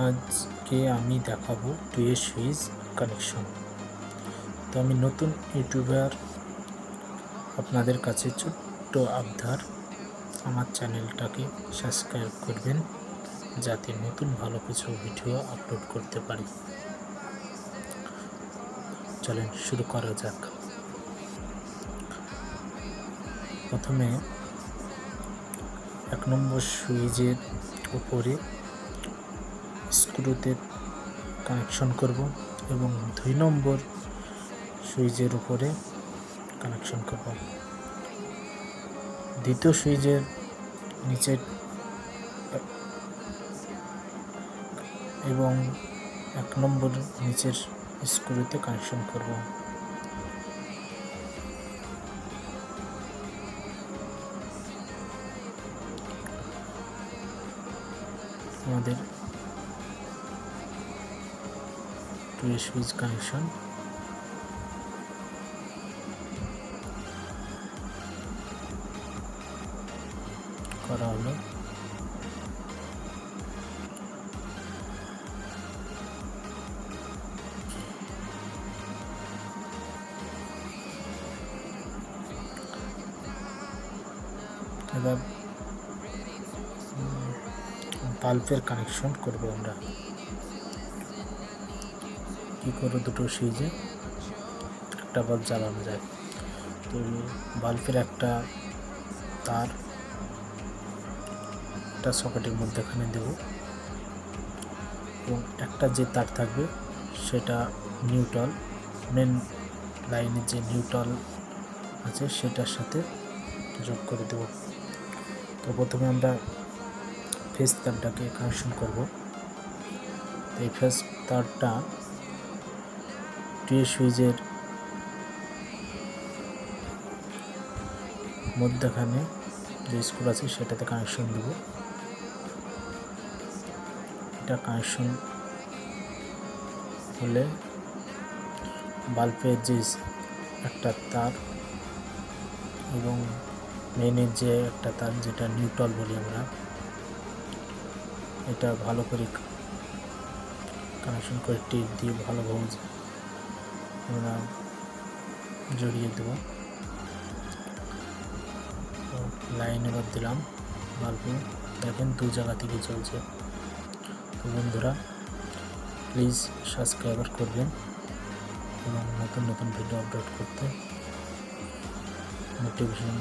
আজকে আমি দেখাবো টুয়ে সুইচ কানেকশন। তো আমি নতুন ইউটিউবার, আপনাদের কাছে ছোট্ট আবদার, আমার চ্যানেলটাকে সাবস্ক্রাইব করবেন যাতে নতুন ভালো কিছু ভিডিও আপলোড করতে পারি। চলেন শুরু করা যাক। প্রথমে 1 নম্বর সুইচের উপরে স্ক্রুতে কানেকশন করব এবং 2 নম্বর সুইচের উপরে কানেকশন করব। দ্বিতীয় সুইচের নিচে এবং 1 নম্বর নিচের স্ক্রুতে কানেকশন করব। আমাদের টুয়ে সুইচ কানেকশন করা হলো। এবার বাল্বের কানেকশন করব। আমরা কি করে দুটো সুইচে একটা বাল্ব জ্বালানো যায়। তো বাল্বের একটা তার একটা সকেটের মধ্যেখানে দেব এবং একটা যে তার থাকবে সেটা নিউট্রাল, মেন লাইনের যে নিউট্রাল আছে সেটার সাথে যোগ করে দেব। তো প্রথমে আমরা ফেজ তারটাকে কানেকশন করব। তো এই ফেজ তারটা টুয়ে সুইচের মধ্যখানে যে স্ক্রু আছে সেটাতে কানেকশন দেব। এটা কানেকশন হলে বাল্বের যে একটা তার এবং মেইনের যে একটা তার, যেটা নিউট্রাল বলি আমরা, এটা ভালো করে কানেকশন করে টিপ দিয়ে ভালোভাবে আমরা জড়িয়ে দেব। লাইন এবার দিলাম বাল্বে, দেখেন দু জায়গা থেকে চলছে। তো বন্ধুরা, প্লিজ সাবস্ক্রাইবার করবেন এবং নতুন নতুন ভিডিও আপলোড করতে নোটিফিকেশন